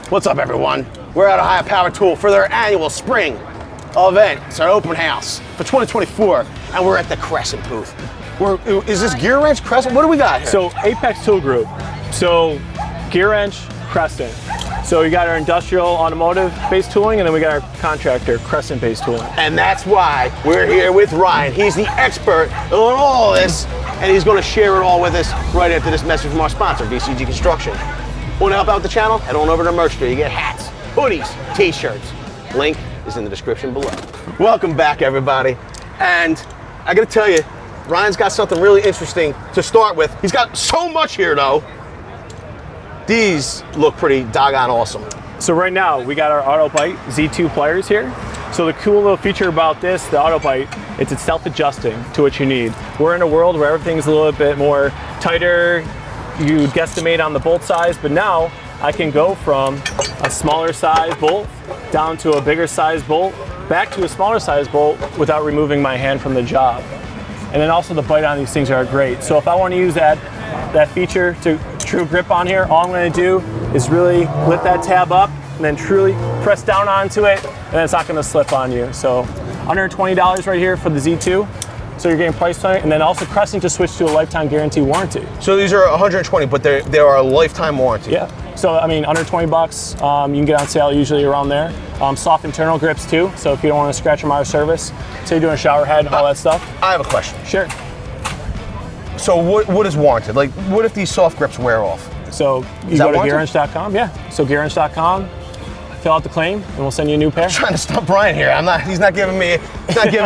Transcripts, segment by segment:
What's up, everyone? We're at a High Power Tool for their annual spring event. It's our open house for 2024, and we're at the Crescent booth. Is this GearWrench, Crescent? What do we got here? So Apex Tool Group. So GearWrench, Crescent. So we got our industrial automotive-based tooling, and then we got our contractor Crescent-based tooling. And that's why we're here with Ryan. He's the expert on all this, and he's going to share it all with us right after this message from our sponsor, VCG Construction. Want to help out the channel? Head on over to Merch Store. You get hats, hoodies, t-shirts. Link is in the description below. Welcome back, everybody. And I got to tell you, Ryan's got something really interesting to start with. He's got so much here, though. These look pretty doggone awesome. So right now, we got our AutoBite Z2 pliers here. So the cool little feature about this, the AutoBite, it's self-adjusting to what you need. We're in a world where everything's a little bit more tighter. You guesstimate on the bolt size, but now I can go from a smaller size bolt down to a bigger size bolt, back to a smaller size bolt without removing my hand from the job. And then also the bite on these things are great. So if I want to use that feature to true grip on here, all I'm going to do is really lift that tab up and then truly press down onto it, and then it's not going to slip on you. So under $20 right here for the Z2. So you're getting price point, and then also Crescent just switched to a lifetime guarantee warranty. So these are 120, but they are a lifetime warranty. Yeah. So I mean, under 20 bucks, you can get on sale usually around there. Soft internal grips too. So if you don't want to scratch them out of service, say you're doing a shower head and all that stuff. I have a question. Sure. So what is warranted? Like, what if these soft grips wear off? So you go to GearWrench.com. Yeah. So GearWrench.com. Fill out the claim, and we'll send you a new pair. I'm trying to stump Brian here. He's not giving me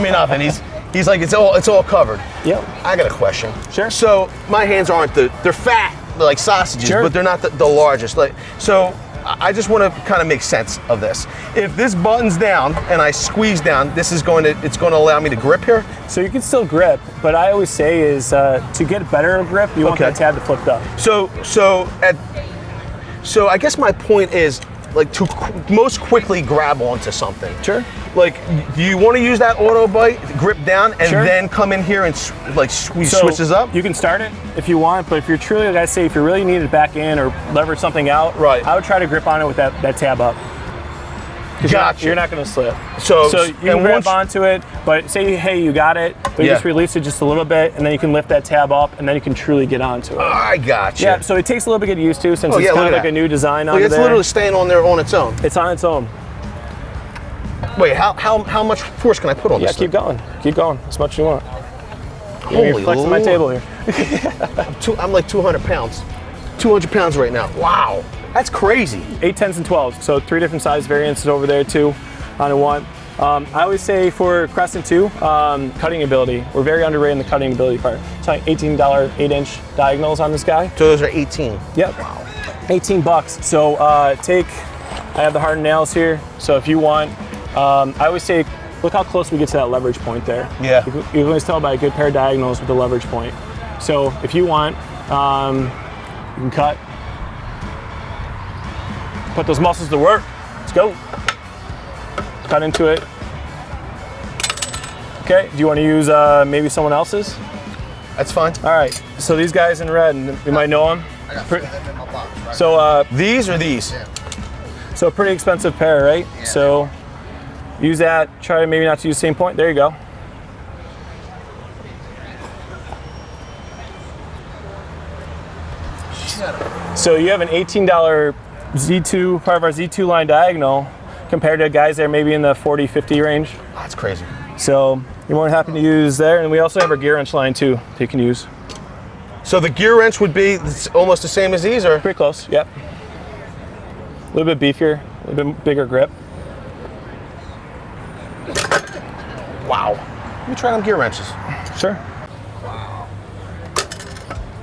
nothing. He's like, it's all covered. Yep. I got a question. Sure. So my hands aren't they're fat, they're like sausages, sure, but they're not the largest. So I just want to kind of make sense of this. If this buttons down and I squeeze down, it's going to allow me to grip here? So you can still grip, but I always say is to get better grip, you want that tab to flip up. So I guess my point is, like, to most quickly grab onto something. Sure. Like, do you want to use that AutoBite, grip down, and then come in here and switch this up? You can start it if you want, but if you're truly, like I say, if you really need it back in or lever something out, right, I would try to grip on it with that tab up. Gotcha. You're not going to slip. So you can grab onto it, but say, hey, you got it, but you just release it just a little bit, and then you can lift that tab up, and then you can truly get onto it. I gotcha. Yeah, so it takes a little bit to get used to, since it's kind of like a new design on there. It's literally staying on there on its own. It's on its own. Wait, how much force can I put on this? Yeah, keep going. Keep going as much as you want. Holy flexing my table here. I'm like 200 pounds. 200 pounds right now. Wow. That's crazy. 8, 10s, and 12s. So 3 different size variants over there too on a one. I always say for Crescent too, cutting ability. We're very underrated in the cutting ability part. It's like $18 8-inch diagonals on this guy. So those are 18. Yep. Wow. 18 bucks. So I have the hardened nails here. So if you want, I always say, look how close we get to that leverage point there. Yeah. You can always tell by a good pair of diagonals with the leverage point. So if you want, you can cut. Put those muscles to work. Let's go. Cut into it. Okay, do you want to use maybe someone else's? That's fine. All right, so these guys in red, and you might know them. I got them in my box, right? So these or these? Yeah. So a pretty expensive pair, right? Yeah. So use that, try maybe not to use the same point. There you go. So you have an $18 Z2, part of our Z2 line diagonal, compared to guys that are maybe in the 40, 50 range. That's crazy. So you're more than happy to use there. And we also have our GearWrench line too that you can use. So the GearWrench would be almost the same as these, or? Pretty close, yep. A little bit beefier, a little bit bigger grip. Wow. Let me try them GearWrenches. Sure.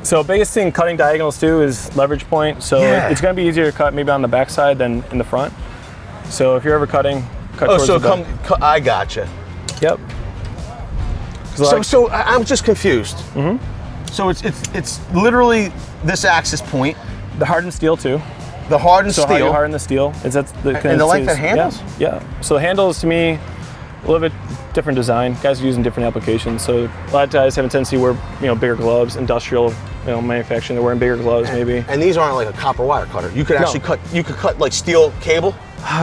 So biggest thing cutting diagonals too is leverage point. So it's going to be easier to cut maybe on the back side than in the front. So if you're ever cutting, cut towards the back. I gotcha. Yep. So I'm just confused. Mm-hmm. So it's literally this axis point. The hardened steel too. The hardened steel. So how you harden the steel. And the length of handles? Yeah. So the handles to me a little bit different design. Guys are using different applications. So a lot of guys have a tendency to wear, bigger gloves, industrial, manufacturing. They're wearing bigger gloves, maybe. And these aren't like a copper wire cutter. You could actually cut. You could cut like steel cable.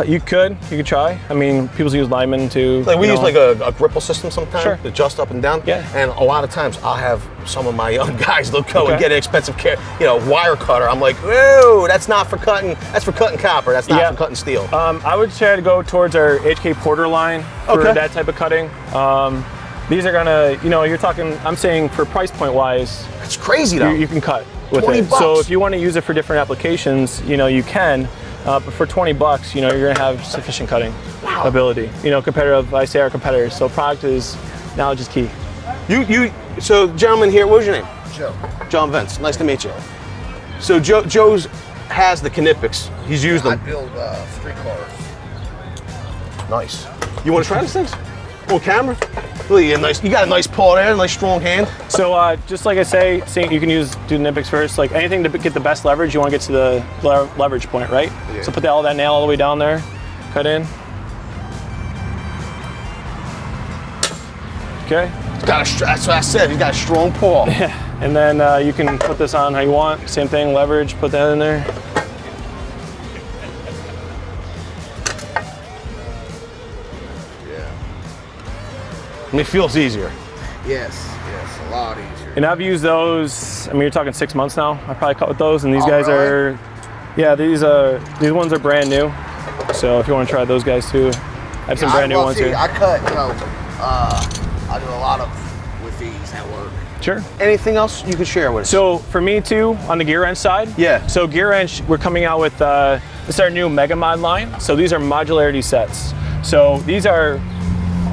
You could try. I mean, people use linemen to. Like we use like a gripple system sometimes Sure. to adjust up and down. Yeah. And a lot of times I'll have some of my young guys they'll go and get an expensive wire cutter. I'm like, whoa, that's not for cutting. That's for cutting copper. That's not for cutting steel. I would try to go towards our HK Porter line for that type of cutting. These are gonna, you're talking. I'm saying for price point wise, it's crazy though. You can cut with $20 it. So if you want to use it for different applications, you can. But for $20, you're going to have sufficient cutting ability. Compared to, I say, our competitors. So product is knowledge is key. So gentleman here, what was your name? Joe. John Vince. Nice to meet you. So Joe's has the Knipex. He's used them. I build streetcars. Nice. You want to try these things? On camera? Really, you got a nice paw there, a nice strong hand. So just like I say, you can do the Knipex first. Like anything to get the best leverage, you want to get to the leverage point, right? Yeah. So put all that nail all the way down there, cut in. Okay. That's what I said. He's got a strong paw. Yeah. And then you can put this on how you want. Same thing, leverage. Put that in there. It feels easier. Yes, a lot easier. And I've used those. I mean, you're talking 6 months now. I probably cut with those, and these guys are, these ones are brand new. So if you want to try those guys too, I have some brand new ones here. I cut, I do a lot with these at work. Sure. Anything else you could share with us? So for me too, on the GearWrench side. Yeah. So GearWrench, we're coming out with this is our new Mega Mod line. So these are modularity sets. So these are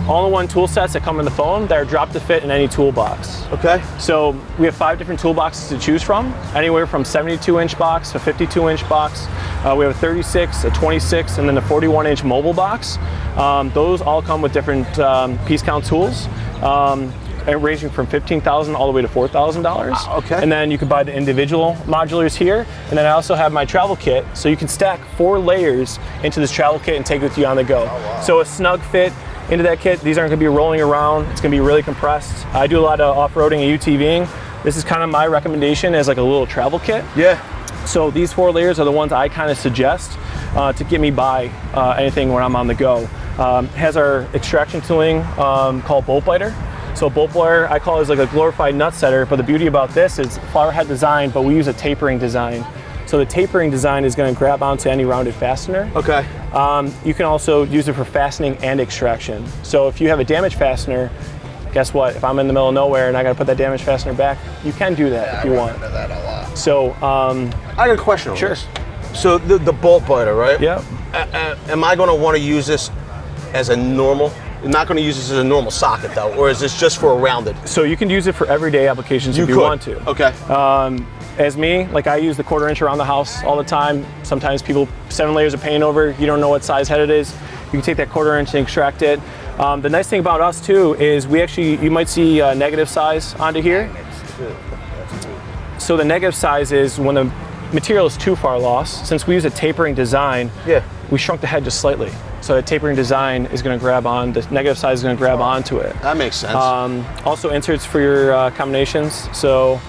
all-in-one tool sets that come in the phone that are drop to fit in any toolbox. Okay. So we have 5 different toolboxes to choose from, anywhere from 72-inch box, a 52-inch box. We have a 36, a 26, and then a 41-inch mobile box. Those all come with different piece count tools, ranging from $15,000 all the way to $4,000. Okay. And then you can buy the individual modulars here. And then I also have my travel kit, so you can stack 4 layers into this travel kit and take it with you on the go. Oh, wow. So a snug fit into that kit. These aren't going to be rolling around. It's going to be really compressed. I do a lot of off-roading and UTVing. This is kind of my recommendation as like a little travel kit. Yeah. So these 4 layers are the ones I kind of suggest to get me by anything when I'm on the go. Has our extraction tooling called bolt biter. So bolt biter, I call it like a glorified nut setter, but the beauty about this is flower head design, but we use a tapering design. So the tapering design is going to grab onto any rounded fastener. Okay. You can also use it for fastening and extraction. So if you have a damaged fastener, guess what? If I'm in the middle of nowhere and I got to put that damaged fastener back, you can do that if you want. I run into that a lot. So I got a question on this. So the bolt biter, right? Yeah. Am I going to want to use this as a normal? You're not going to use this as a normal socket though, or is this just for a rounded? So you can use it for everyday applications if you want to. Okay. As me, like I use the 1/4 inch around the house all the time. Sometimes people 7 layers of paint over, you don't know what size head it is. You can take that 1/4 inch and extract it. The nice thing about us too is you might see negative size onto here. So the negative size is when the material is too far lost. Since we use a tapering design, we shrunk the head just slightly. So the tapering design is going to grab on, the negative size is going to grab onto it. That makes sense. Also inserts for your combinations. So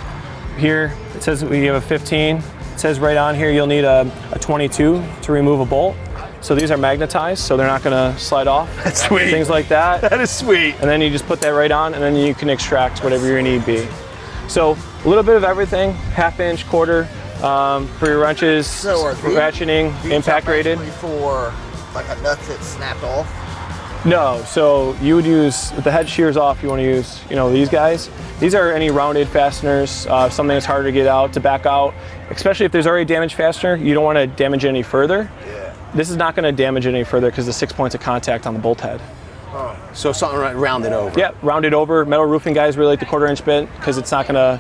here it says we have a 15. It says right on here you'll need a 22 to remove a bolt. So these are magnetized, so they're not going to slide off. That's sweet. Things like that. That is sweet. And then you just put that right on, and then you can extract whatever your need be. So a little bit of everything, 1/2 inch, 1/4 for your wrenches, ratcheting, impact rated. For like a nut that snapped off? No, so you would use, with the head shears off, you want to use, these guys. These are any rounded fasteners, something that's harder to get out, to back out. Especially if there's already damaged fastener, you don't want to damage it any further. Yeah. This is not going to damage it any further because the 6 points of contact on the bolt head. Oh. So something rounded over. Yeah, rounded over. Metal roofing guys really like the 1/4 inch bit because it's not going to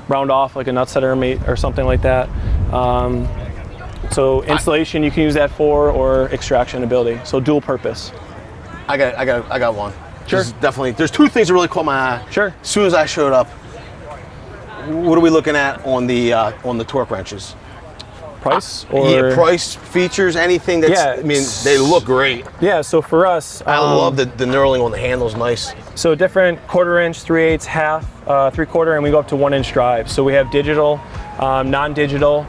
round off like a nut setter or something like that. So installation you can use that for, or extraction ability. So dual purpose. I got one. Sure. There's 2 things that really caught my eye. Sure. As soon as I showed up, what are we looking at on the torque wrenches? price or yeah, price, features, anything that's, Yeah. I mean, they look great. Yeah, so for us, I love the knurling on the handles, nice. so different 1/4 inch, 3/8, half, 3/4, and we go up to 1 inch drive. So we have digital, non-digital.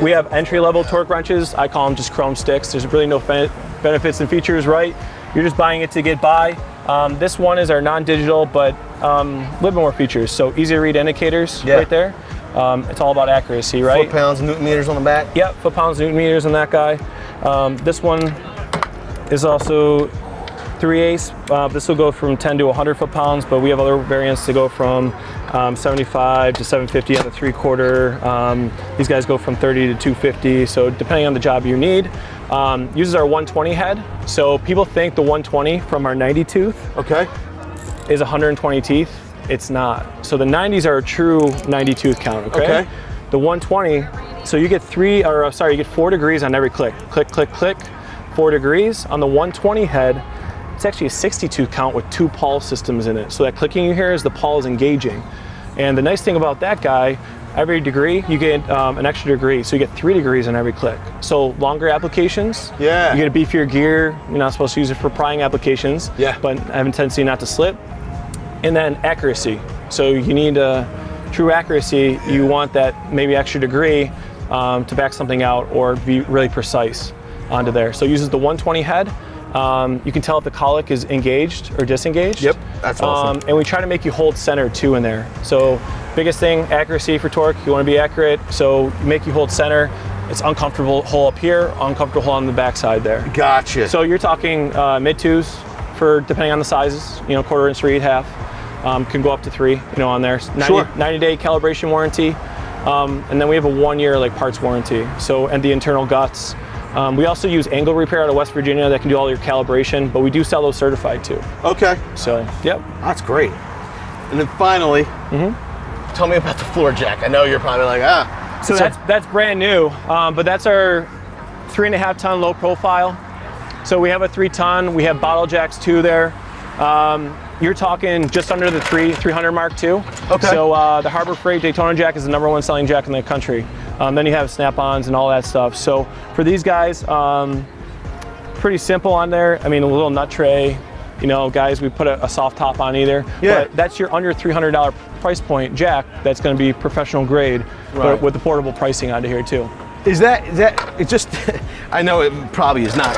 We have entry-level torque wrenches. I call them just chrome sticks. There's really no benefits and features, right? You're just buying it to get by. This one is our non-digital, but a little bit more features. So easy to read indicators right there. It's all about accuracy, right? Foot-pounds, newton meters on the back. Yep, foot-pounds, newton meters on that guy. This one is also 3/8. This will go from 10 to 100 foot-pounds, but we have other variants to go from 75 to 750 on the 3/4. These guys go from 30 to 250, so depending on the job you need. Uses our 120 head. So people think the 120 from our 90 tooth is 120 teeth. It's not. So the 90s are a true 90 tooth count, okay? The 120, so you get 4 degrees on every click. Click, click, click, 4 degrees. On the 120 head, it's actually a 60 tooth count with 2 pawl systems in it. So that clicking you hear is the pawl is engaging. And the nice thing about that guy, every degree, you get an extra degree. So you get 3 degrees on every click. So longer applications, you get a beefier gear. You're not supposed to use it for prying applications, but have a tendency not to slip. And then accuracy. So you need true accuracy. You want that maybe extra degree to back something out or be really precise onto there. So it uses the 120 head. You can tell if the colic is engaged or disengaged. Yep, that's awesome. And we try to make you hold center too in there. So biggest thing, accuracy for torque. You want to be accurate. So make you hold center. It's uncomfortable hole up here, uncomfortable hole on the backside there. Gotcha. So you're talking mid-twos for depending on the sizes. 1/4 inch, 3/8, half. Can go up to 3, on there. 90-day calibration warranty, and then we have a 1-year parts warranty. So, and the internal guts. We also use Angle Repair out of West Virginia that can do all your calibration, but we do sell those certified too. Okay. So, yep. That's great. And then finally, tell me about the floor jack. I know you're probably like, So that's brand new, but that's our 3.5 ton low profile. So we have a 3 ton. We have bottle jacks too there. You're talking just under the 300 mark too. Okay. So the Harbor Freight Daytona jack is the #1 selling jack in the country. Then you have snap-ons and all that stuff. So for these guys, pretty simple on there. I mean, a little nut tray. Guys, we put a soft top on either. Yeah. But that's your under $300 price point jack. That's going to be professional grade, but with affordable pricing onto here too. Is that it? Just I know it probably is not.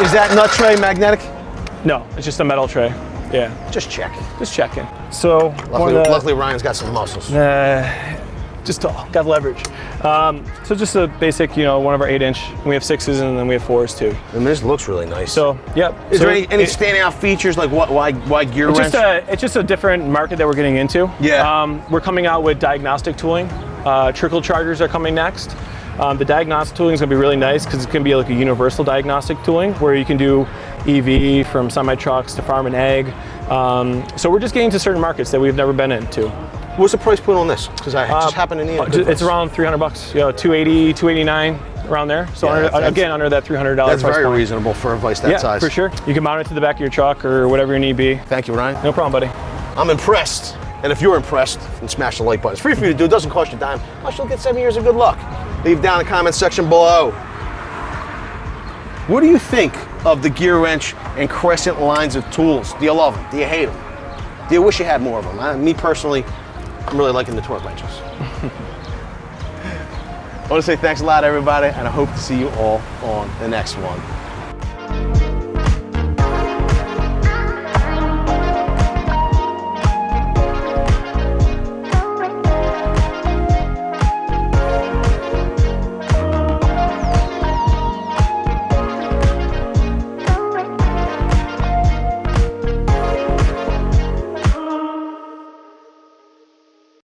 Is that nut tray magnetic? No, it's just a metal tray. Yeah. Just checking. Just checking. So luckily Ryan's got some muscles. Just got leverage. So just a basic, one of our 8-inch. We have 6s and then we have 4s too. And this looks really nice. So yep. Is there any standing out features like why GearWrench? It's just a different market that we're getting into. Yeah. We're coming out with diagnostic tooling. Trickle chargers are coming next. The diagnostic tooling is going to be really nice because it's going to be like a universal diagnostic tooling where you can do EV from semi-trucks to farm and ag. So we're just getting to certain markets that we've never been into. What's the price point on this? Because I just happen to need it. It's around $300, 280, 289, around there. So under that $300 that's price very point. reasonable for a device that size. Yeah, for sure. You can mount it to the back of your truck or whatever you need be. Thank you, Ryan. No problem, buddy. I'm impressed. And if you're impressed, then smash the like button. It's free for you to do. It doesn't cost you a dime. Plus, you'll get 7 years of good luck. Leave down in the comment section below. What do you think of the GearWrench and Crescent lines of tools? Do you love them? Do you hate them? Do you wish you had more of them? Me personally, I'm really liking the torque wrenches. I want to say thanks a lot, everybody, and I hope to see you all on the next one.